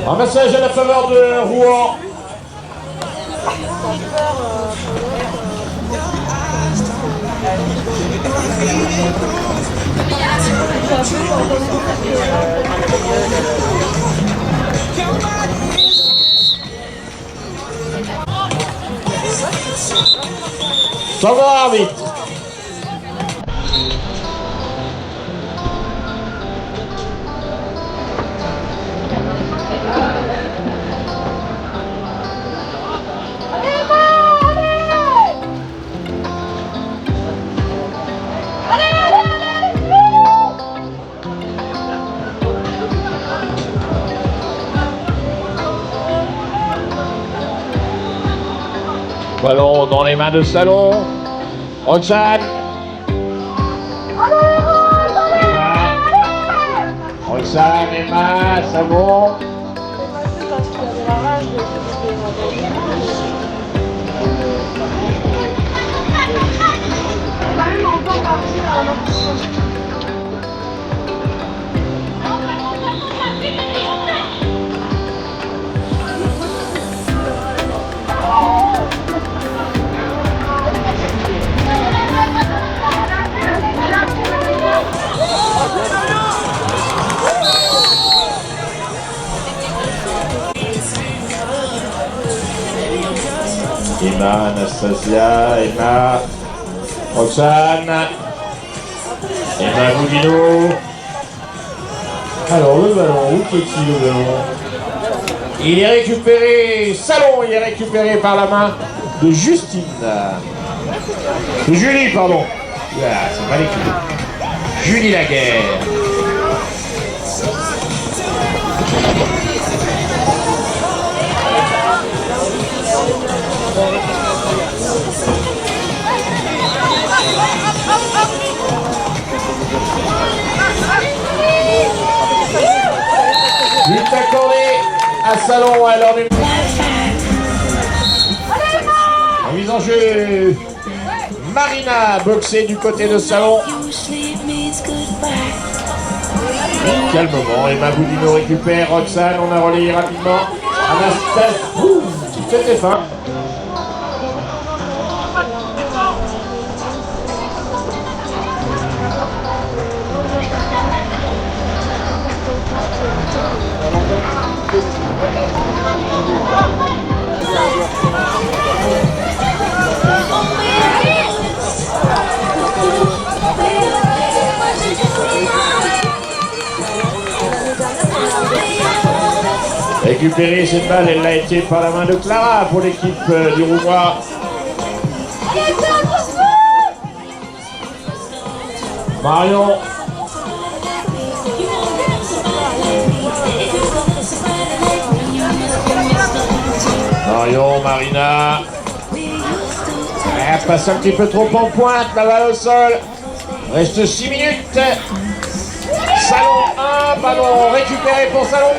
Un message à la faveur de Rouen. Ça va vite. Ballon dans les mains de Salon. Roxane. Roxane, Emma, Savon. Emma, Anastasia, Emma, Roxane, Emma Boudino. Alors le ballon, où est-il le ballon? Il est récupéré, Salon, il est récupéré par la main de Justine. De Julie, pardon. Ah, c'est mal écrit. Julie Laguerre. But accordé à Salon à l'heure du... En mise en jeu, Marina boxée du côté de Salon. Calmement, Emma Boudino récupère Roxane, on a relayé rapidement. Anastasia, c'était fin. Récupérer cette balle, elle l'a été par la main de Clara pour l'équipe du Roumois. Marion. Marion, Marina. Elle passe un petit peu trop en pointe, la balle au sol. Reste 6 minutes. Salon 1, ballon récupéré pour Salon.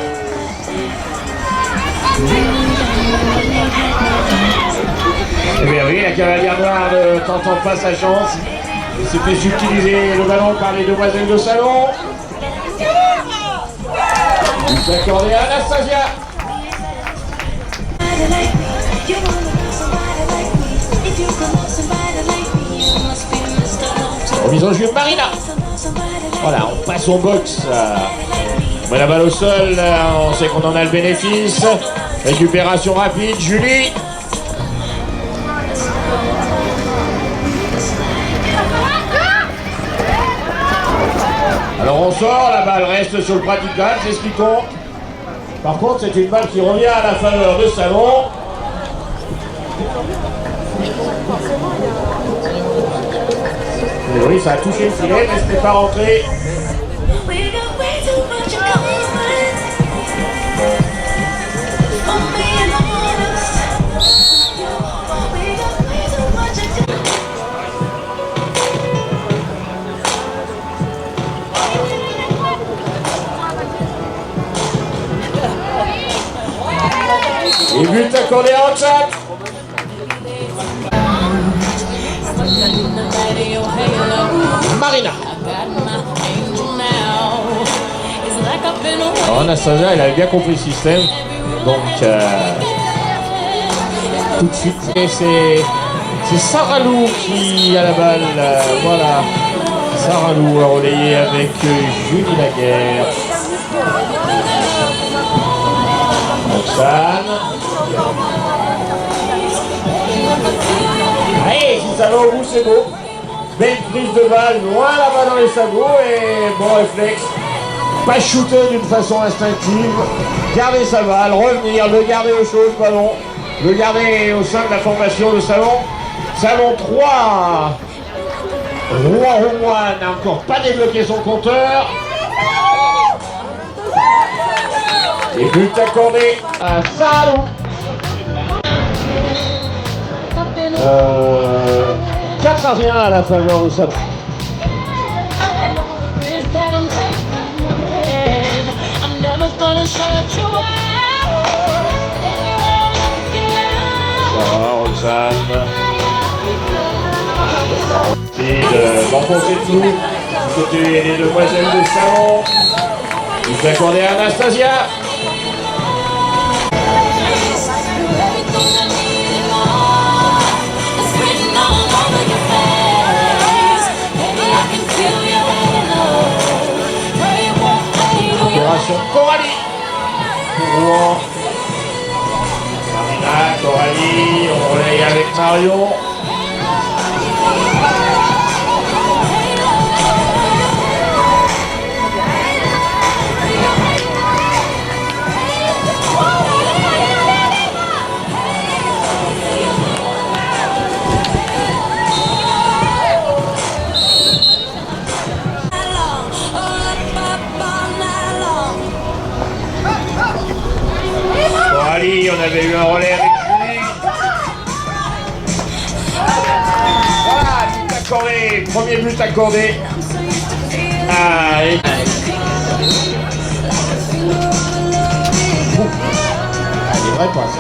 Eh bien oui, la cavalière noire ne tentant pas sa chance. Il s'est fait subtiliser le ballon par les demoiselles de Salon. Il s'est accordé à Anastasia. Remise en jeu Marina. Voilà, on passe au box. On met la balle au sol, on sait qu'on en a le bénéfice. Récupération rapide, Julie. Alors on sort, la balle reste sur le praticable, c'est ce qui compte. Par contre, c'est une balle qui revient à la faveur de Salon. Et oui, ça a touché le filet, mais ce n'est pas rentré. Et but accordé à Roxane. Marina. Alors Anastasia, elle avait bien compris le système. Donc, tout de suite. Et c'est Sarah Lou qui a la balle. Voilà. Sarah Lou a relayé avec Julie Laguerre. Roxane. Allez, si ça va au bout, c'est beau. Belle prise de balle, loin la balle dans les sabots et bon réflexe. Pas shooter d'une façon instinctive. Garder sa balle, revenir, le garder au chaud, le ballon. Le garder au sein de la formation de Salon. Salon 3. Rouen n'a encore pas débloqué son compteur. Et but accordé à Salon. 4-1 à la faveur de Salon. Roxane. D'enfoncer tout du côté des demoiselles de Salon. Il fait accorder à Anastasia. Opération Coralie pour Rouen. Marina, Coralie, on relaye avec Marion. On avait eu un relais avec Julie. Voilà, but accordé. Premier but accordé. Ah, et... des vraies passes.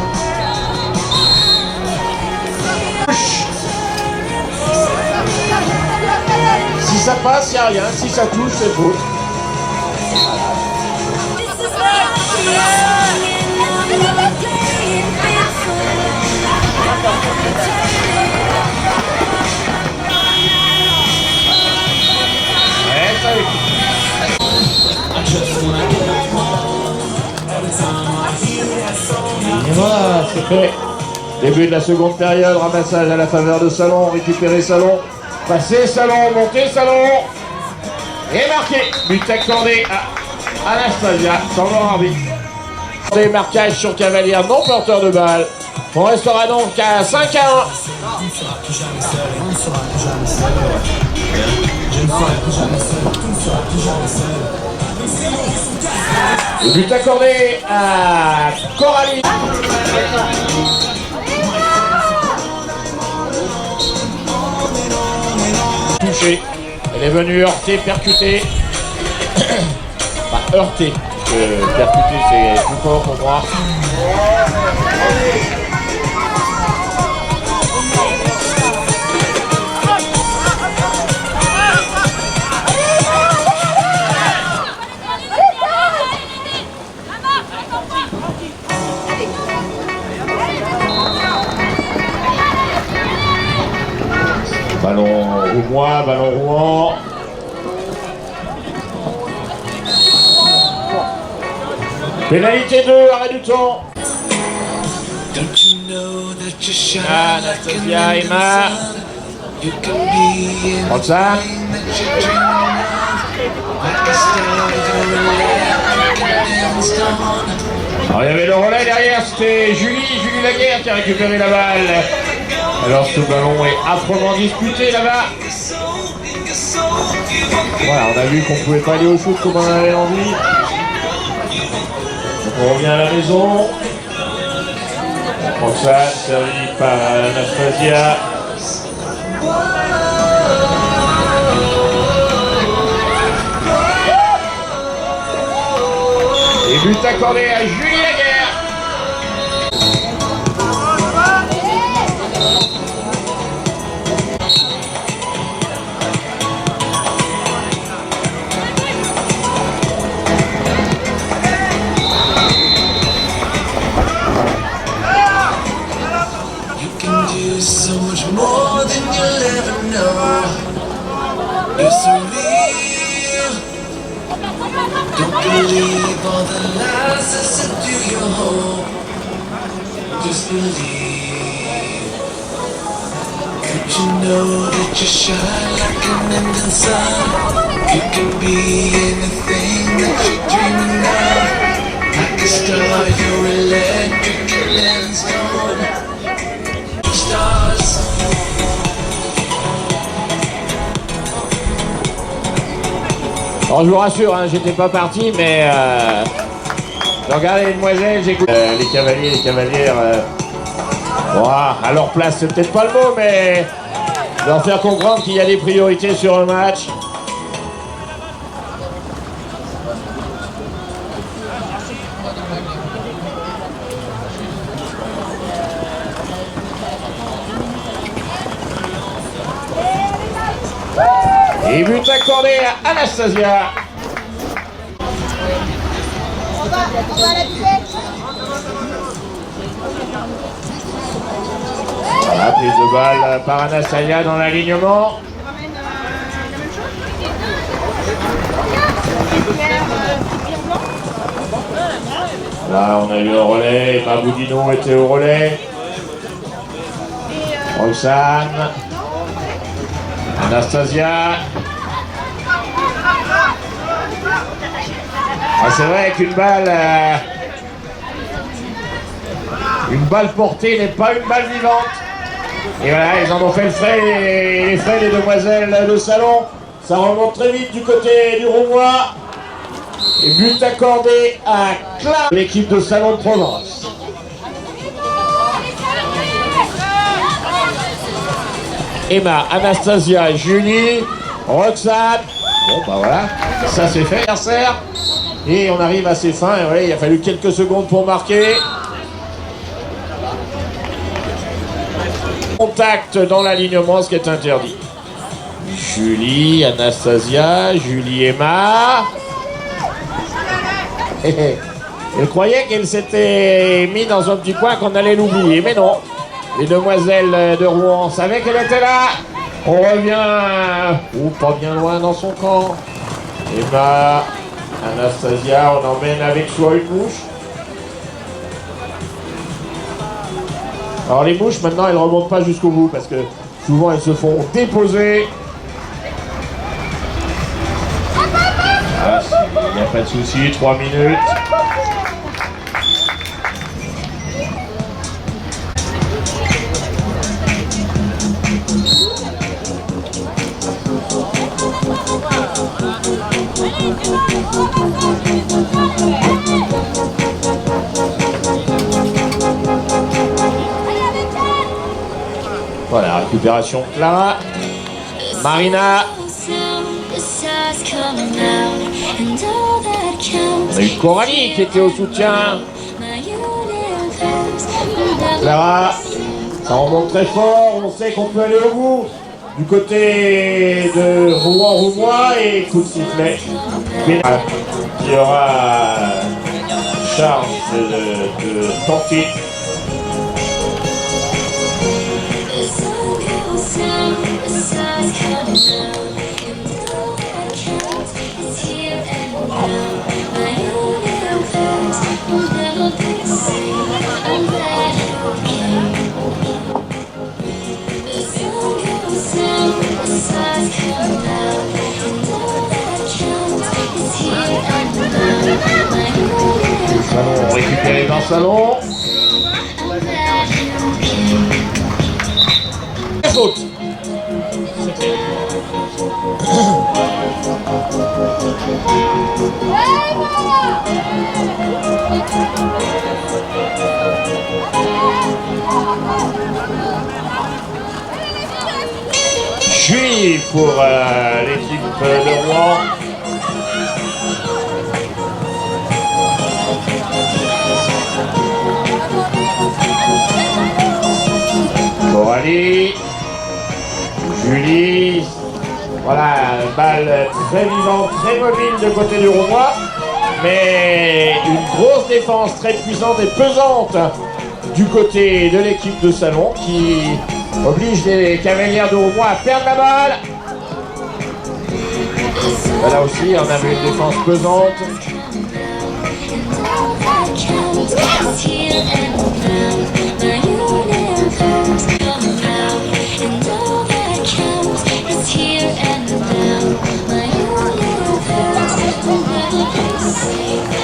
Si ça passe, il n'y a rien. Si ça touche, c'est faux. Et voilà, c'est fait. Début de la seconde période, ramassage à la faveur de Salon, récupérer Salon, passer Salon, monter Salon, et marqué. But accordé à Anastasia, sans leur arbitre. Des marquages sur Cavalier, non porteur de balle. On restera donc à 5-1. Le but accordé à Coralie. Touché. Elle est venue heurter, percuter. Enfin, heurter. Parce que percuter, c'est plus fort pour moi. Ballon roumois, ballon Rouen. Pénalité 2, arrêt du temps. Anastasia, Emma. Roxane. Alors il y avait le relais derrière, c'était Julie Laguerre qui a récupéré la balle. Alors ce ballon est âprement disputé là-bas. Voilà, on a vu qu'on pouvait pas aller au shoot comme on avait envie. Donc on revient à la maison. Roxane, servi par Anastasia. Et but accordé à Julie Laguerre. believe all the lies that subdue your hope. Just believe. Could you know that you shine like an ending sun? You can be anything that you're dreaming of. Like a star, you're electric and then stone. Stars. Alors je vous rassure, hein, j'étais pas parti, mais je regardais les demoiselles, j'écoute les cavaliers, les cavalières. À leur place, c'est peut-être pas le mot, mais leur faire comprendre qu'il y a des priorités sur le match. Et but accordé à Anastasia. On va à la bibliothèque. Voilà, prise de balle par Anastasia dans l'alignement. Là, on a eu le relais. Maboudino était au relais. Roxane. Anastasia. Ah, c'est vrai qu'une balle portée n'est pas une balle vivante. Et voilà, ils en ont fait les frais des demoiselles de salon. Ça remonte très vite du côté du Roumois. Et but accordé à Clara, l'équipe de salon de Provence. Emma, Anastasia, Julie, Roxane. Bon bah voilà, ça c'est fait. Et on arrive à ses fins. Et voilà, il a fallu quelques secondes pour marquer. Contact dans l'alignement, ce qui est interdit. Julie, Anastasia, Julie, Emma. Elle croyait qu'elle s'était mise dans un petit coin qu'on allait l'oublier, mais non. Les demoiselles de Rouen savaient qu'elle était là. On revient, pas bien loin dans son camp. Emma, Anastasia, on emmène avec soi une mouche. Alors les mouches, maintenant, elles ne remontent pas jusqu'au bout parce que souvent, elles se font déposer. Ah, il n'y a pas de souci, 3 minutes. Voilà, récupération Clara. Marina. On a eu Coralie qui était au soutien. Clara, ça remonte très fort, on sait qu'on peut aller au bout. Du côté de Rouen-Roumois et coup de sifflet. Qui aura charge de tenter. Salon récupéré dans le salon. Faute. Julie pour l'équipe de Rouen. Coralie, Julie, voilà, balle très vivante, très mobile de côté du Roumois, mais une grosse défense très puissante et pesante du côté de l'équipe de salon qui oblige les cavalières de Roumois à perdre la balle. Là aussi, on avait une défense pesante. Here and now, my universe will never be the same.